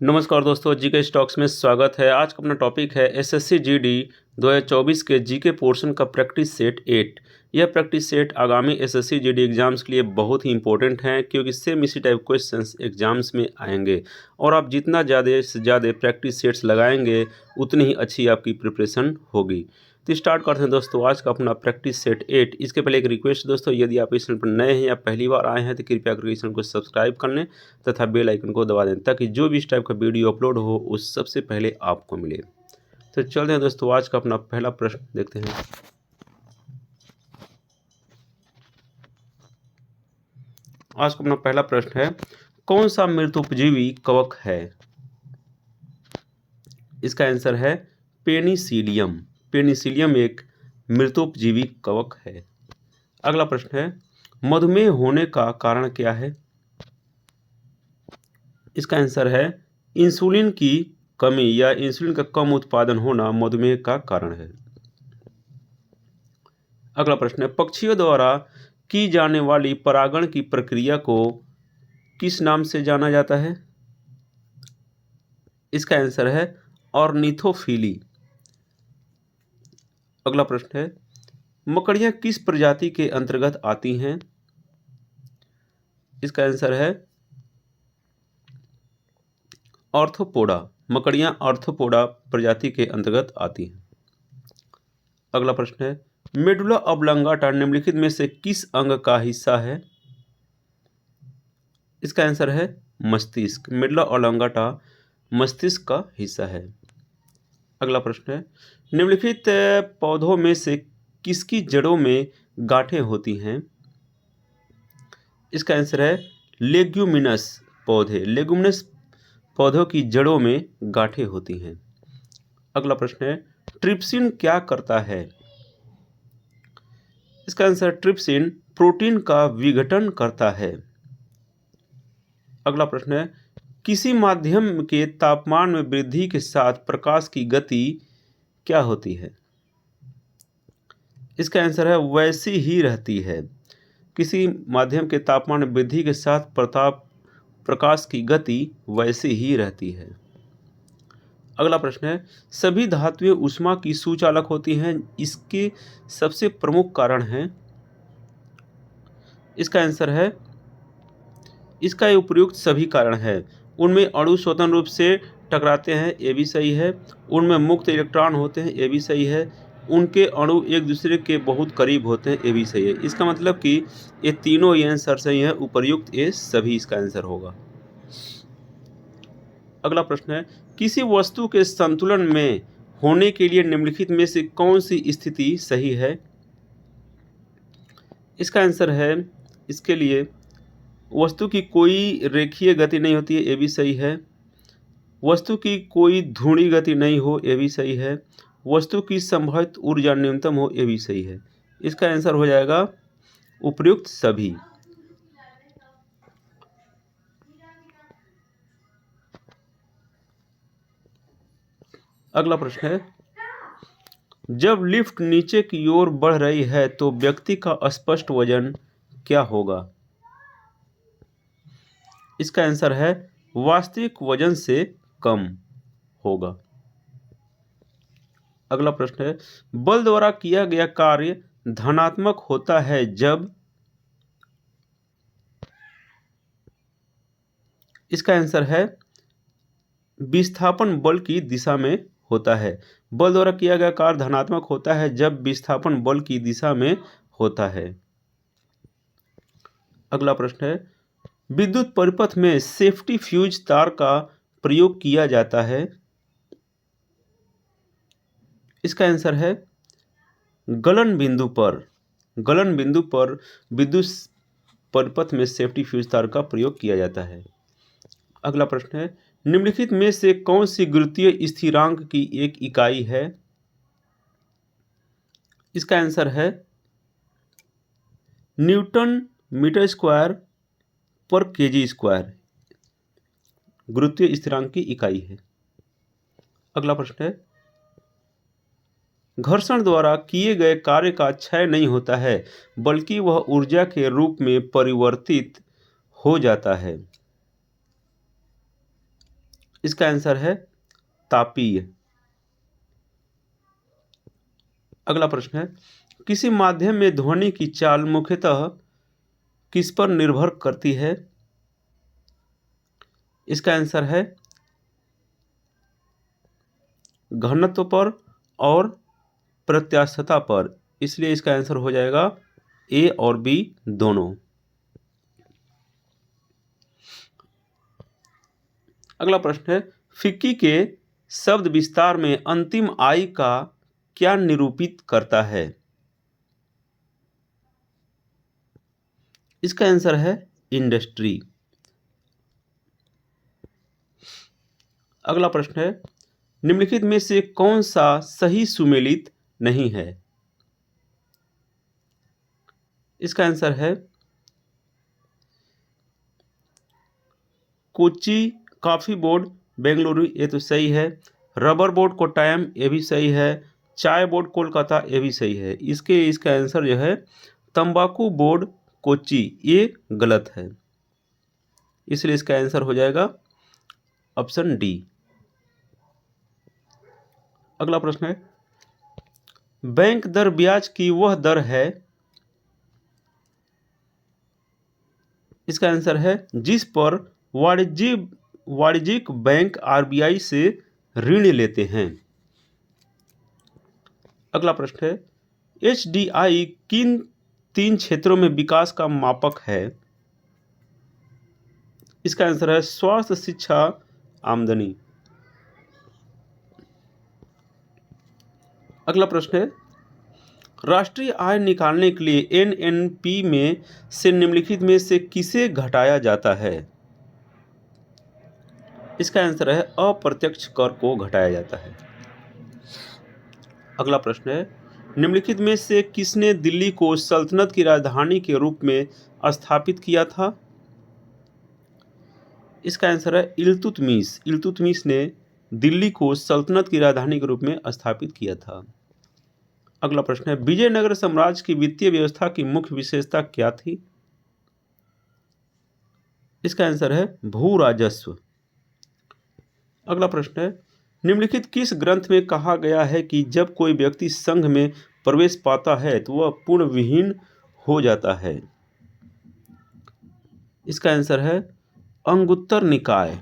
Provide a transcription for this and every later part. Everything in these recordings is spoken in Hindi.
नमस्कार दोस्तों, जीके स्टॉक्स में स्वागत है। आज का अपना टॉपिक है एसएससी जीडी 2024 के जीके पोर्शन का प्रैक्टिस सेट 8। यह प्रैक्टिस सेट आगामी एसएससी जीडी एग्जाम्स के लिए बहुत ही इंपॉर्टेंट हैं, क्योंकि सेम इसी टाइप क्वेश्चंस एग्जाम्स में आएंगे और आप जितना ज़्यादा से ज़्यादा प्रैक्टिस सेट्स लगाएंगे उतनी ही अच्छी आपकी प्रिपरेशन होगी। तो स्टार्ट करते हैं दोस्तों आज का अपना प्रैक्टिस सेट 8। इसके पहले एक रिक्वेस्ट दोस्तों, यदि आप इस चैनल पर नए हैं या पहली बार आए हैं तो कृपया करके इस चैनल को सब्सक्राइब कर लें तथा बेल आइकन को दबा दें, ताकि जो भी इस टाइप का वीडियो अपलोड हो उस सबसे पहले आपको मिले। तो चलते हैं दोस्तों, आज का अपना पहला प्रश्न देखते हैं। आज का अपना पहला प्रश्न है, कौन सा मृतोपजीवी कवक है? इसका आंसर है पेनिसिलियम। पेनिसिलियम एक मृतोपजीवी कवक है। अगला प्रश्न है, मधुमेह होने का कारण क्या है? इसका आंसर है इंसुलिन की कमी या इंसुलिन का कम उत्पादन होना मधुमेह का कारण है। अगला प्रश्न है, पक्षियों द्वारा की जाने वाली परागण की प्रक्रिया को किस नाम से जाना जाता है? इसका आंसर है ऑर्निथोफिली। अगला प्रश्न है, मकड़ियां किस प्रजाति के अंतर्गत आती हैं? इसका आंसर है ऑर्थोपोडा। मकड़ियां ऑर्थोपोडा प्रजाति के अंतर्गत आती हैं। अगला प्रश्न है, मेडुला ऑब्लांगाटा निम्नलिखित में से किस अंग का हिस्सा है? इसका आंसर है मस्तिष्क। मेडुला ऑब्लांगाटा मस्तिष्क का हिस्सा है। अगला प्रश्न है, निम्नलिखित पौधों में से किसकी जड़ों में गांठें होती हैं? इसका आंसर है लेग्यूमिनस पौधे। लेग्यूमिनस पौधों की जड़ों में गांठें होती हैं। अगला प्रश्न है, ट्रिप्सिन क्या करता है? इसका आंसर ट्रिप्सिन प्रोटीन का विघटन करता है। अगला प्रश्न है, किसी माध्यम के तापमान में वृद्धि के साथ प्रकाश की गति क्या होती है? इसका आंसर है वैसी ही रहती है। किसी माध्यम के तापमान में वृद्धि के साथ प्रकाश की गति वैसी ही रहती है। अगला प्रश्न है, सभी धातुएं ऊष्मा की सुचालक होती हैं, इसके सबसे प्रमुख कारण है? इसका आंसर है इसका उपयुक्त सभी कारण है। उनमें अणु स्वतंत्र रूप से टकराते हैं, ये भी सही है। उनमें मुक्त इलेक्ट्रॉन होते हैं, ये भी सही है। उनके अणु एक दूसरे के बहुत करीब होते हैं, ये भी सही है। इसका मतलब कि ये तीनों ये आंसर सही है, उपयुक्त ये सभी इसका आंसर होगा। अगला प्रश्न है, किसी वस्तु के संतुलन में होने के लिए निम्नलिखित में से कौन सी स्थिति सही है? इसका आंसर है इसके लिए वस्तु की कोई रेखीय गति नहीं होती है, ये भी सही है। वस्तु की कोई धुनी गति नहीं हो, ये भी सही है। वस्तु की संभावित ऊर्जा न्यूनतम हो, ये भी सही है। इसका आंसर हो जाएगा उपयुक्त सभी। अगला प्रश्न है, जब लिफ्ट नीचे की ओर बढ़ रही है तो व्यक्ति का स्पष्ट वजन क्या होगा? इसका आंसर है वास्तविक वजन से कम होगा। अगला प्रश्न है, बल द्वारा किया गया कार्य धनात्मक होता है जब? इसका आंसर है विस्थापन बल की दिशा में होता है। बल द्वारा किया गया कार्य धनात्मक होता है जब विस्थापन बल की दिशा में होता है। अगला प्रश्न है, विद्युत परिपथ में सेफ्टी फ्यूज तार का प्रयोग किया जाता है। इसका आंसर है गलन बिंदु पर। गलन बिंदु पर विद्युत परिपथ में सेफ्टी फ्यूज तार का प्रयोग किया जाता है। अगला प्रश्न है, निम्नलिखित में से कौन सी गुरुत्वीय स्थिरांक की एक इकाई है? इसका आंसर है न्यूटन मीटर स्क्वायर पर केजी स्क्वायर गुरुत्वीय स्थिरांक की इकाई है। अगला प्रश्न है, घर्षण द्वारा किए गए कार्य का क्षय नहीं होता है, बल्कि वह ऊर्जा के रूप में परिवर्तित हो जाता है। इसका आंसर है तापीय। अगला प्रश्न है, किसी माध्यम में ध्वनि की चाल मुख्यतः किस पर निर्भर करती है? इसका आंसर है घनत्व पर और प्रत्यास्थता पर, इसलिए इसका आंसर हो जाएगा ए और बी दोनों। अगला प्रश्न है, फिक्की के शब्द विस्तार में अंतिम आई का क्या निरूपित करता है? इसका आंसर है इंडस्ट्री। अगला प्रश्न है, निम्नलिखित में से कौन सा सही सुमेलित नहीं है? इसका आंसर है कोच्चि कॉफी बोर्ड बेंगलुरु, ये तो सही है। रबर बोर्ड कोट्टायम, ये भी सही है। चाय बोर्ड कोलकाता, ये भी सही है। इसका आंसर जो है तंबाकू बोर्ड कोच्चि, ये गलत है, इसलिए इसका आंसर हो जाएगा ऑप्शन डी। अगला प्रश्न है, बैंक दर ब्याज की वह दर है, इसका आंसर है जिस पर वाणिज्यिक बैंक आरबीआई से ऋण लेते हैं। अगला प्रश्न है, एचडीआई किन 3 क्षेत्रों में विकास का मापक है? इसका आंसर है स्वास्थ्य, शिक्षा, आमदनी। अगला प्रश्न है, राष्ट्रीय आय निकालने के लिए एनएनपी में से निम्नलिखित में से किसे घटाया जाता है? इसका आंसर है अप्रत्यक्ष कर को घटाया जाता है। अगला प्रश्न है, निम्नलिखित में से किसने दिल्ली को सल्तनत की राजधानी के रूप में स्थापित किया था? इसका आंसर है इल्तुतमिश। इल्तुतमिश ने दिल्ली को सल्तनत की राजधानी के रूप में स्थापित किया था। अगला प्रश्न है, विजयनगर साम्राज्य की वित्तीय व्यवस्था की मुख्य विशेषता क्या थी? इसका आंसर है भू राजस्व। अगला प्रश्न है, निम्नलिखित किस ग्रंथ में कहा गया है कि जब कोई व्यक्ति संघ में प्रवेश पाता है तो वह पूर्ण विहीन हो जाता है? इसका आंसर है अंगुत्तर निकाय।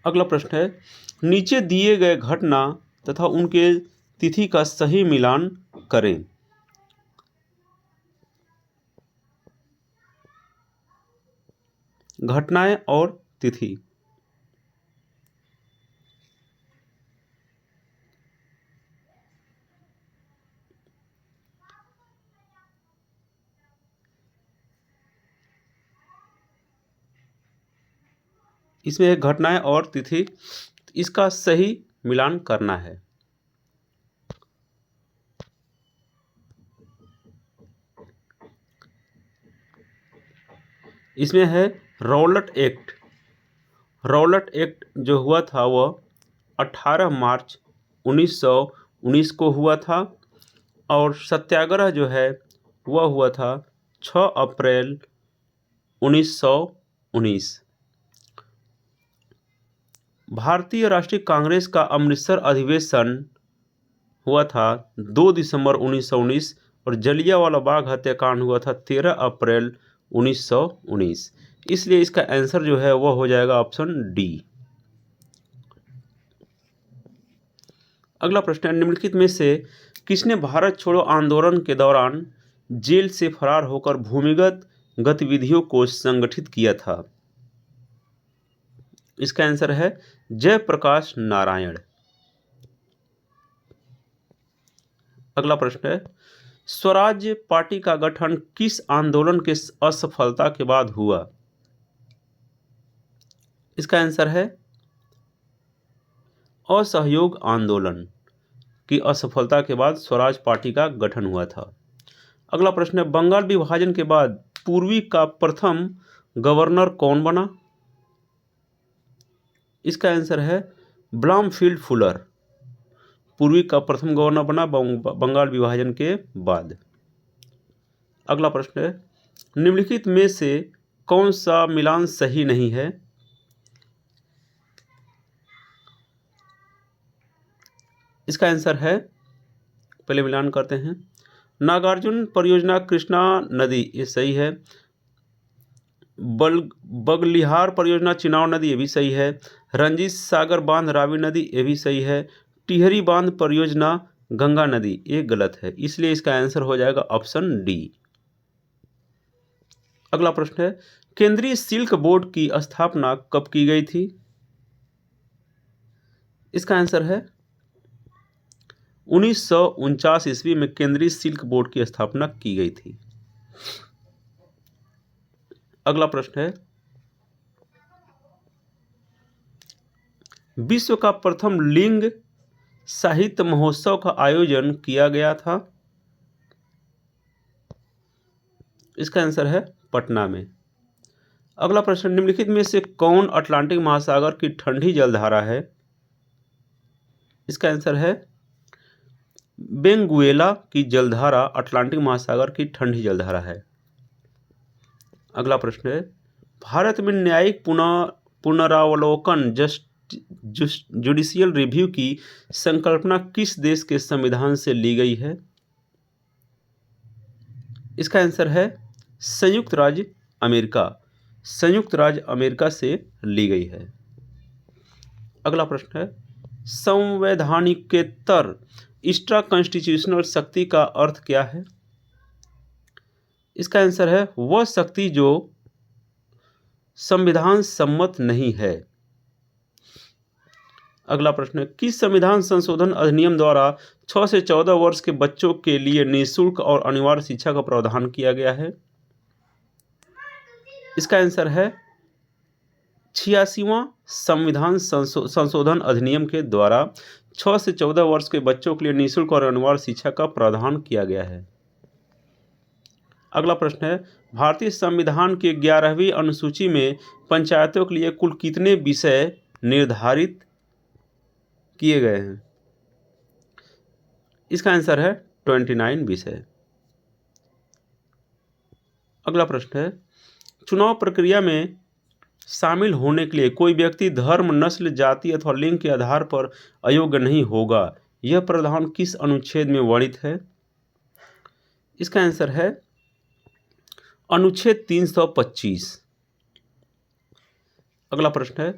अगला प्रश्न है, नीचे दिए गए घटना तथा उनके तिथि का सही मिलान करें। घटनाएं और तिथि। इसमें एक घटनाएं और तिथि, इसका सही मिलान करना है। इसमें है रौलट एक्ट। रौलट एक्ट जो हुआ था वह 18 मार्च 1919 को हुआ था और सत्याग्रह जो है वह हुआ था 6 अप्रैल 1919। भारतीय राष्ट्रीय कांग्रेस का अमृतसर अधिवेशन हुआ था 2 दिसंबर 1919 और जलियांवाला बाग हत्याकांड हुआ था 13 अप्रैल 1919। इसलिए इसका आंसर जो है वह हो जाएगा ऑप्शन डी। अगला प्रश्न है, निम्नलिखित में से किसने भारत छोड़ो आंदोलन के दौरान जेल से फरार होकर भूमिगत गतिविधियों को संगठित किया था? इसका आंसर है जयप्रकाश नारायण। अगला प्रश्न है, स्वराज पार्टी का गठन किस आंदोलन के असफलता के बाद हुआ? इसका आंसर है असहयोग आंदोलन की असफलता के बाद स्वराज पार्टी का गठन हुआ था। अगला प्रश्न है, बंगाल विभाजन के बाद पूर्वी का प्रथम गवर्नर कौन बना? इसका आंसर है ब्लॉमफील्ड फुलर। पूर्वी का प्रथम गवर्नर बना बंगाल विभाजन के बाद। अगला प्रश्न है, निम्नलिखित में से कौन सा मिलान सही नहीं है? इसका आंसर है, पहले मिलान करते हैं, नागार्जुन परियोजना कृष्णा नदी, ये सही है। बगलिहार परियोजना चिनाव नदी, ये भी सही है। रंजीत सागर बांध रावी नदी, ये भी सही है। टिहरी बांध परियोजना गंगा नदी, ये गलत है, इसलिए इसका आंसर हो जाएगा ऑप्शन डी। अगला प्रश्न है, केंद्रीय सिल्क बोर्ड की स्थापना कब की गई थी? इसका आंसर है 1949 ईस्वी में केंद्रीय सिल्क बोर्ड की स्थापना की गई थी। अगला प्रश्न है, विश्व का प्रथम लिंग साहित्य महोत्सव का आयोजन किया गया था? इसका आंसर है पटना में। अगला प्रश्न, निम्नलिखित में से कौन अटलांटिक महासागर की ठंडी जलधारा है? इसका आंसर है बेंगुएला की जलधारा अटलांटिक महासागर की ठंडी जलधारा है। अगला प्रश्न है, भारत में न्यायिक पुनरावलोकन जुडिशियल रिव्यू की संकल्पना किस देश के संविधान से ली गई है? इसका आंसर है संयुक्त राज्य अमेरिका। संयुक्त राज्य अमेरिका से ली गई है। अगला प्रश्न है, संवैधानिकेतर एक्स्ट्रा कॉन्स्टिट्यूशनल शक्ति का अर्थ क्या है? इसका आंसर है वह शक्ति जो संविधान सम्मत नहीं है। अगला प्रश्न है, किस संविधान संशोधन अधिनियम द्वारा 6 से 14 वर्ष के बच्चों के लिए निःशुल्क और अनिवार्य शिक्षा का प्रावधान किया गया है? इसका आंसर है 86वां संविधान संशोधन अधिनियम के द्वारा 6 से 14 वर्ष के बच्चों के लिए निःशुल्क और अनिवार्य शिक्षा का प्रावधान किया गया है। अगला प्रश्न है, भारतीय संविधान के 11वीं अनुसूची में पंचायतों के लिए कुल कितने विषय निर्धारित किए गए हैं? इसका आंसर है 29 विषय। अगला प्रश्न है, चुनाव प्रक्रिया में शामिल होने के लिए कोई व्यक्ति धर्म, नस्ल, जाति अथवा लिंग के आधार पर अयोग्य नहीं होगा, यह प्रावधान किस अनुच्छेद में वर्णित है? इसका आंसर है अनुच्छेद 325। अगला प्रश्न है,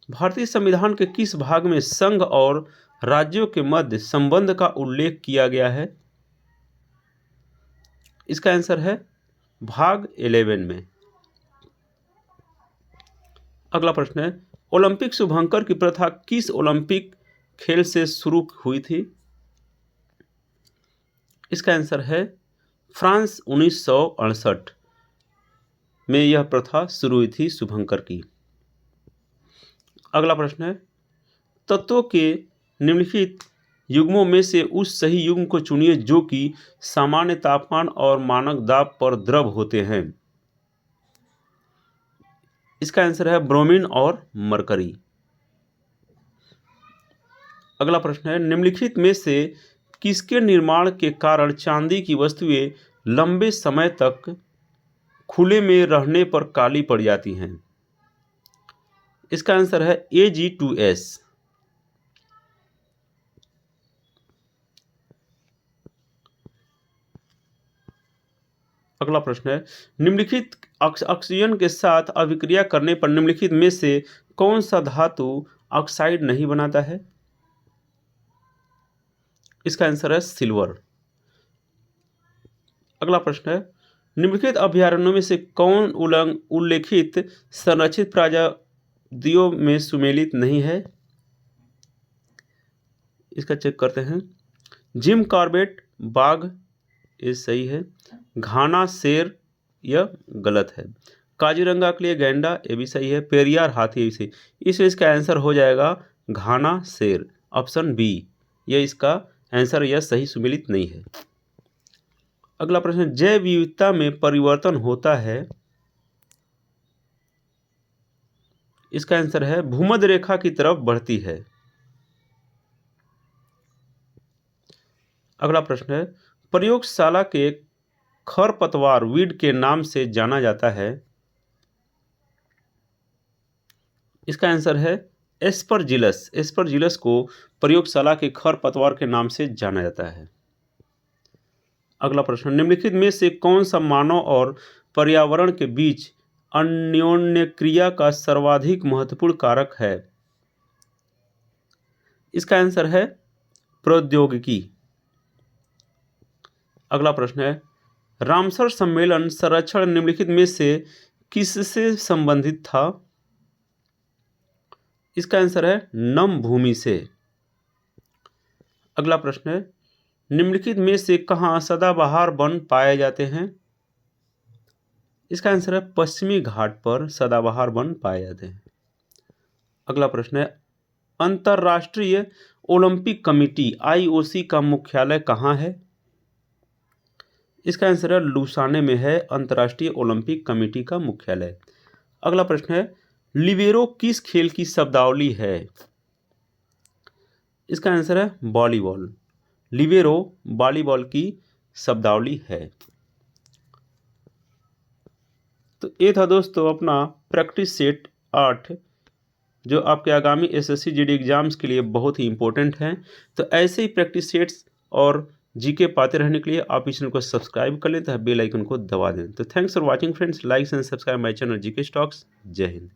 भारतीय संविधान के किस भाग में संघ और राज्यों के मध्य संबंध का उल्लेख किया गया है? इसका आंसर है भाग 11 में। अगला प्रश्न है, ओलंपिक शुभंकर की प्रथा किस ओलंपिक खेल से शुरू हुई थी? इसका आंसर है फ्रांस 1968 में यह प्रथा शुरू हुई थी शुभंकर की। अगला प्रश्न है, तत्वों के निम्नलिखित युग्मों में से उस सही युग्म को चुनिए जो कि सामान्य तापमान और मानक दाब पर द्रव होते हैं। इसका आंसर है ब्रोमीन और मरकरी। अगला प्रश्न है, निम्नलिखित में से किसके निर्माण के कारण चांदी की वस्तुएं लंबे समय तक खुले में रहने पर काली पड़ जाती हैं? इसका आंसर है AG2S। अगला प्रश्न है, निम्नलिखित ऑक्सीजन के साथ अभिक्रिया करने पर निम्नलिखित में से कौन सा धातु ऑक्साइड नहीं बनाता है? इसका आंसर है सिल्वर। अगला प्रश्न है, निम्नलिखित अभयारण्यों में से कौन उल्लेखित संरक्षित प्रजातियों में सुमेलित नहीं है? इसका चेक करते हैं। जिम कॉर्बेट बाघ, ये सही है। घाना शेर, यह गलत है। काजीरंगा के लिए गैंडा, ये भी सही है। पेरियार हाथी, ये भी सही। इसलिए इसका आंसर हो जाएगा घाना शेर, ऑप्शन बी। यह इसका आंसर, यह सही सुमेलित नहीं है। अगला प्रश्न, जैव विविधता में परिवर्तन होता है। इसका आंसर है भूमध्य रेखा की तरफ बढ़ती है। अगला प्रश्न है, प्रयोगशाला के खरपतवार वीड के नाम से जाना जाता है। इसका आंसर है एस्परजिलस। एस्परजिलस को प्रयोगशाला के खरपतवार के नाम से जाना जाता है। अगला प्रश्न, निम्नलिखित में से कौन सा मानव और पर्यावरण के बीच अन्योन्य क्रिया का सर्वाधिक महत्वपूर्ण कारक है? इसका आंसर है प्रौद्योगिकी। अगला प्रश्न है, रामसर सम्मेलन संरक्षण निम्नलिखित में से किससे संबंधित था? इसका आंसर है नम भूमि से। अगला प्रश्न है, निम्नलिखित में से कहाँ सदाबहार वन पाए जाते हैं? इसका आंसर है पश्चिमी घाट पर सदाबहार वन पाए जाते हैं। अगला प्रश्न है, अंतर्राष्ट्रीय ओलंपिक कमेटी IOC का मुख्यालय कहाँ है? इसका आंसर है लुसाने में है अंतर्राष्ट्रीय ओलंपिक कमेटी का मुख्यालय। अगला प्रश्न है, लिबेरो किस खेल की शब्दावली है? इसका आंसर है वॉलीबॉल। लिबेरो वॉलीबॉल की शब्दावली है। तो ये था दोस्तों अपना प्रैक्टिस सेट 8 जो आपके आगामी SSC GD एग्जाम्स के लिए बहुत ही इंपॉर्टेंट हैं। तो ऐसे ही प्रैक्टिस सेट्स और जीके पाते रहने के लिए आप इस चैनल को सब्सक्राइब कर लें तथा बेल आइकन को दबा दें। तो thanks for watching friends, like and subscribe my channel GK stocks. जय हिंद।